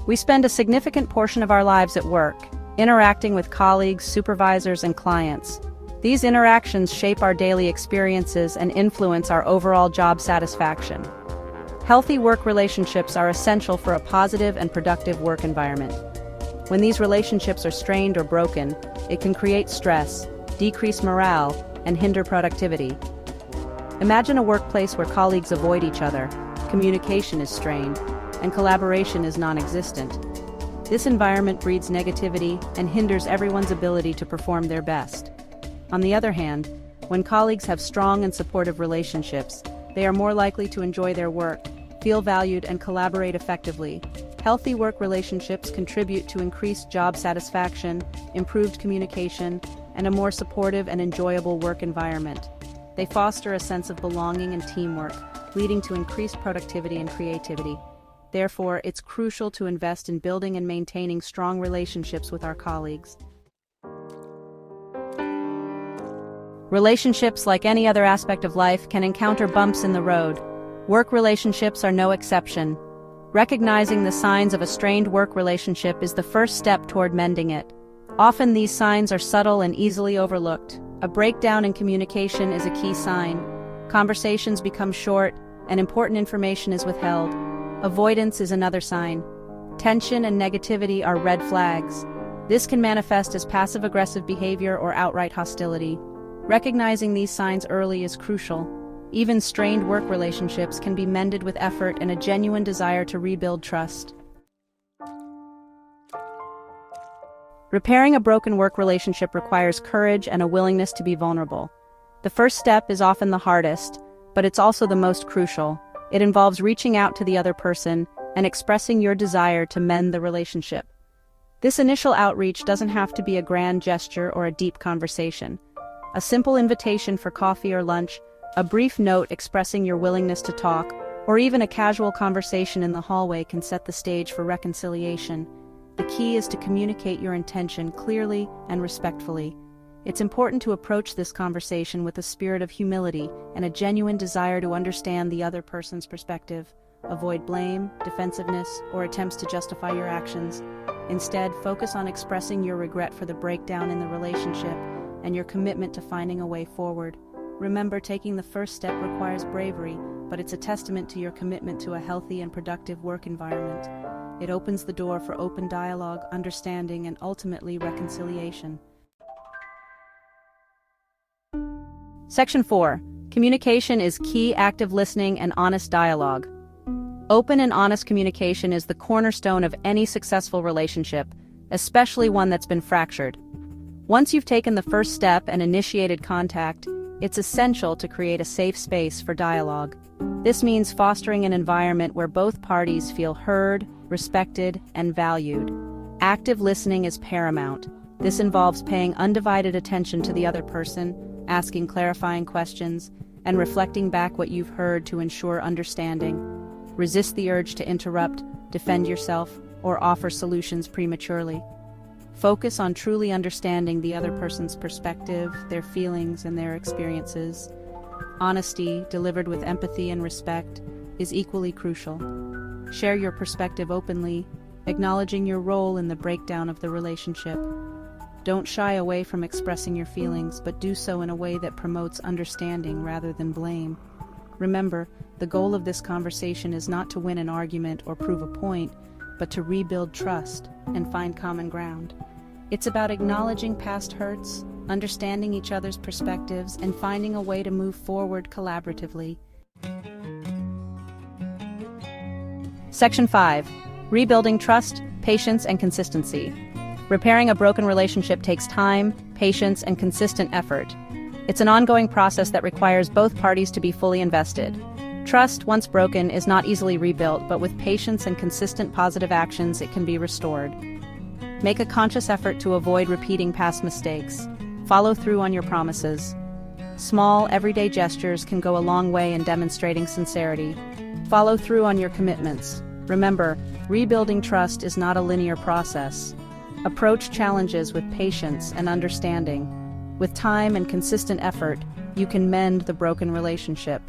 We spend a significant portion of our lives at work, interacting with colleagues, supervisors, and clients. These interactions shape our daily experiences and influence our overall job satisfaction. Healthy work relationships are essential for a positive and productive work environment. When these relationships are strained or broken, it can create stress, decrease morale, and hinder productivity. Imagine a workplace where colleagues avoid each other, communication is strained, and collaboration is non-existent. This environment breeds negativity and hinders everyone's ability to perform their best. On the other hand, when colleagues have strong and supportive relationships, they are more likely to enjoy their work, feel valued, and collaborate effectively. Healthy work relationships contribute to increased job satisfaction, improved communication, and a more supportive and enjoyable work environment. They foster a sense of belonging and teamwork, leading to increased productivity and creativity. Therefore, it's crucial to invest in building and maintaining strong relationships with our colleagues. Relationships, like any other aspect of life, can encounter bumps in the road. Work relationships are no exception. Recognizing the signs of a strained work relationship is the first step toward mending it. Often these signs are subtle and easily overlooked. A breakdown in communication is a key sign. Conversations become short, and important information is withheld. Avoidance is another sign. Tension and negativity are red flags. This can manifest as passive-aggressive behavior or outright hostility. Recognizing these signs early is crucial. Even strained work relationships can be mended with effort and a genuine desire to rebuild trust. Repairing a broken work relationship requires courage and a willingness to be vulnerable. The first step is often the hardest, but it's also the most crucial. It involves reaching out to the other person and expressing your desire to mend the relationship. This initial outreach doesn't have to be a grand gesture or a deep conversation. A simple invitation for coffee or lunch, a brief note expressing your willingness to talk, or even a casual conversation in the hallway can set the stage for reconciliation. The key is to communicate your intention clearly and respectfully. It's important to approach this conversation with a spirit of humility and a genuine desire to understand the other person's perspective. Avoid blame, defensiveness, or attempts to justify your actions. Instead, focus on expressing your regret for the breakdown in the relationship and your commitment to finding a way forward. Remember, taking the first step requires bravery, but it's a testament to your commitment to a healthy and productive work environment. It opens the door for open dialogue, understanding, and ultimately reconciliation. Section 4. Communication is key. Active listening and honest dialogue. Open and honest communication is the cornerstone of any successful relationship, especially one that's been fractured. Once you've taken the first step and initiated contact, it's essential to create a safe space for dialogue. This means fostering an environment where both parties feel heard, respected, and valued. Active listening is paramount. This involves paying undivided attention to the other person, asking clarifying questions, and reflecting back what you've heard to ensure understanding. Resist the urge to interrupt, defend yourself, or offer solutions prematurely. Focus on truly understanding the other person's perspective, their feelings, and their experiences. Honesty, delivered with empathy and respect, is equally crucial. Share your perspective openly, acknowledging your role in the breakdown of the relationship. Don't shy away from expressing your feelings, but do so in a way that promotes understanding rather than blame. Remember, the goal of this conversation is not to win an argument or prove a point, but to rebuild trust and find common ground. It's about acknowledging past hurts, understanding each other's perspectives, and finding a way to move forward collaboratively. Section 5. Rebuilding trust, patience, and consistency. Repairing a broken relationship takes time, patience, and consistent effort. It's an ongoing process that requires both parties to be fully invested. Trust, once broken, is not easily rebuilt, but with patience and consistent positive actions, it can be restored. Make a conscious effort to avoid repeating past mistakes. Follow through on your promises. Small, everyday gestures can go a long way in demonstrating sincerity. Follow through on your commitments. Remember, rebuilding trust is not a linear process. Approach challenges with patience and understanding. With time and consistent effort, you can mend the broken relationship.